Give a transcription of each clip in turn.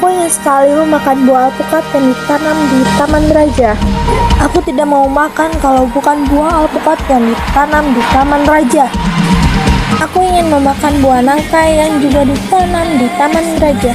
Aku ingin sekali memakan buah alpukat yang ditanam di Taman Raja. Aku tidak mau makan kalau bukan buah alpukat yang ditanam di Taman Raja. Aku ingin memakan buah nangka yang juga ditanam di Taman Raja.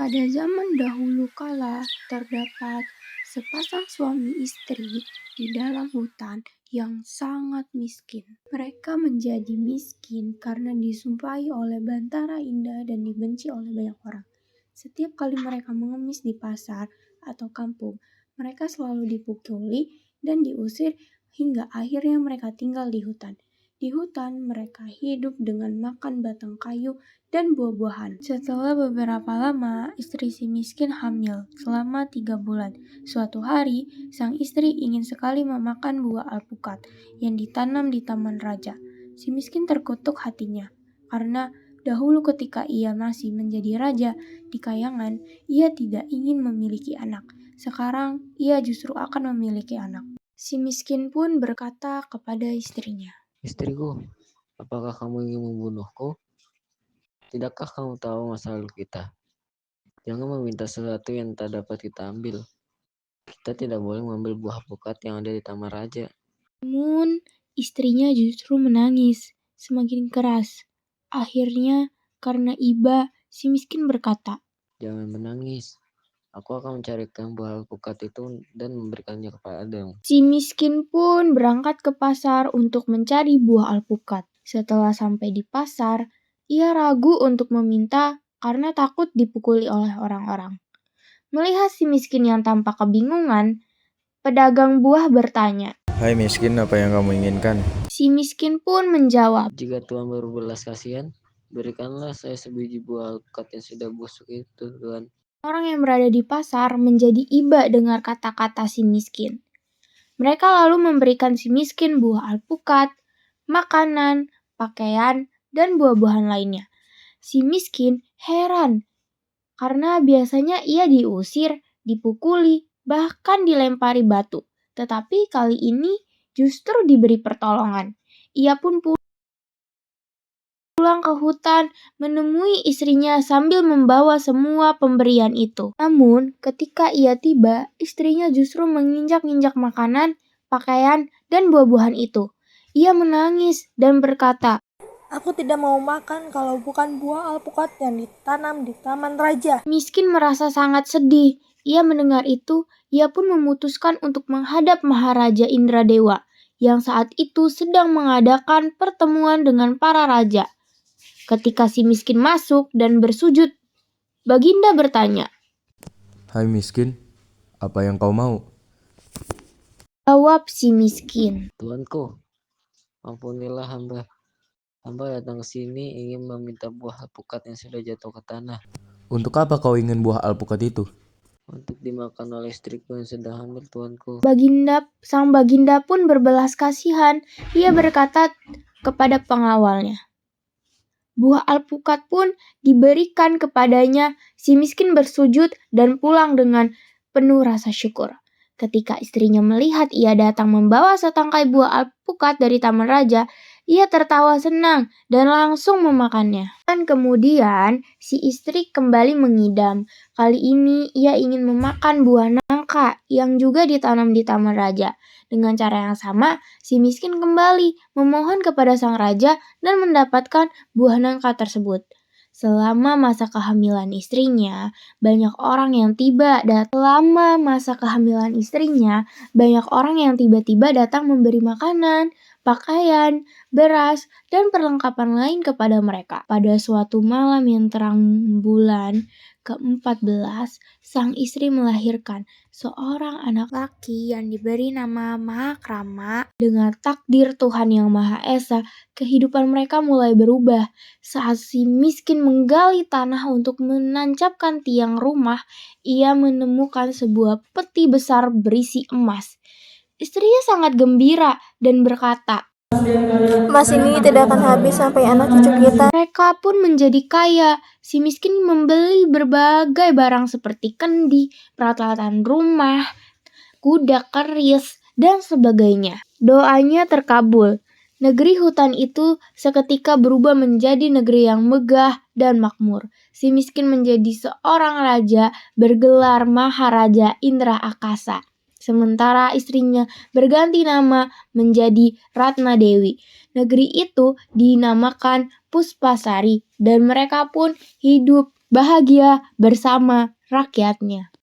Pada zaman dahulu kala, terdapat sepasang suami istri di dalam hutan yang sangat miskin. Mereka menjadi miskin karena disumpahi oleh bantara indah dan dibenci oleh banyak orang. Setiap kali mereka mengemis di pasar atau kampung, mereka selalu dipukuli dan diusir hingga akhirnya mereka tinggal di hutan. Di hutan, mereka hidup dengan makan batang kayu dan buah-buahan. Setelah beberapa lama, istri si miskin hamil selama 3 bulan. Suatu hari, sang istri ingin sekali memakan buah alpukat yang ditanam di Taman Raja. Si miskin terkutuk hatinya, karena dahulu ketika ia masih menjadi raja di kayangan, ia tidak ingin memiliki anak. Sekarang, ia justru akan memiliki anak. Si miskin pun berkata kepada istrinya, "Istriku, apakah kamu ingin membunuhku? Tidakkah kamu tahu masa lalu kita? Jangan meminta sesuatu yang tak dapat kita ambil. Kita tidak boleh mengambil buah alpukat yang ada di Taman Raja." Namun, istrinya justru menangis semakin keras. Akhirnya, karena iba, si miskin berkata, "Jangan menangis. Aku akan mencarikan buah alpukat itu dan memberikannya kepadamu." Si miskin pun berangkat ke pasar untuk mencari buah alpukat. Setelah sampai di pasar, ia ragu untuk meminta karena takut dipukuli oleh orang-orang. Melihat si miskin yang tampak kebingungan, pedagang buah bertanya. Hai miskin, apa yang kamu inginkan? Si miskin pun menjawab, "Jika Tuhan berbelas kasihan, berikanlah saya sebiji buah alpukat yang sudah busuk itu, Tuhan." orang yang berada di pasar menjadi iba dengar kata-kata si miskin. Mereka lalu memberikan si miskin buah alpukat, makanan, pakaian, dan buah-buahan lainnya. Si miskin heran karena biasanya ia diusir, dipukuli, bahkan dilempari batu. Tetapi kali ini justru diberi pertolongan. Ia pun pulang ke hutan menemui istrinya sambil membawa semua pemberian itu. Namun, ketika ia tiba, istrinya justru menginjak-injak makanan, pakaian, dan buah-buahan itu. Ia menangis dan berkata, Aku tidak mau makan kalau bukan buah alpukat yang ditanam di Taman Raja. Miskin merasa sangat sedih. Ia mendengar itu, ia pun memutuskan untuk menghadap Maharaja Indradewa, yang saat itu sedang mengadakan pertemuan dengan para raja. Ketika si miskin masuk dan bersujud, Baginda bertanya, Hai miskin, apa yang kau mau? Jawab si miskin, "Tuanku, ampunilah hamba. Hamba datang ke sini ingin meminta buah alpukat yang sudah jatuh ke tanah, Untuk apa kau ingin buah alpukat itu? untuk dimakan oleh istriku yang sedang hamil, Tuanku." Sang Baginda pun berbelas kasihan. Ia berkata kepada pengawalnya. Buah alpukat pun diberikan kepadanya. Si miskin bersujud dan pulang dengan penuh rasa syukur. Ketika istrinya melihat ia datang membawa setangkai buah alpukat dari Taman Raja, ia tertawa senang dan langsung memakannya. Dan kemudian si istri kembali mengidam. Kali ini ia ingin memakan buah nangka yang juga ditanam di Taman Raja. Dengan cara yang sama, si miskin kembali memohon kepada sang raja dan mendapatkan buah nangka tersebut. Selama masa kehamilan istrinya, banyak orang yang tiba-tiba datang memberi makanan, pakaian, beras, dan perlengkapan lain kepada mereka. Pada suatu malam yang terang bulan ke-14, sang istri melahirkan seorang anak laki yang diberi nama Mahakrama. Dengan takdir Tuhan Yang Maha Esa, kehidupan mereka mulai berubah. Saat si miskin menggali tanah untuk menancapkan tiang rumah, ia menemukan sebuah peti besar berisi emas. Istrinya sangat gembira dan berkata, Emas ini tidak akan habis sampai anak cucu kita. Mereka pun menjadi kaya. Si miskin membeli berbagai barang seperti kendi, peralatan rumah, kuda keris, dan sebagainya. Doanya terkabul. Negeri hutan itu seketika berubah menjadi negeri yang megah dan makmur. Si miskin menjadi seorang raja bergelar Maharaja Indra Akasa. Sementara istrinya berganti nama menjadi Ratna Dewi. Negeri itu dinamakan Puspasari dan mereka pun hidup bahagia bersama rakyatnya.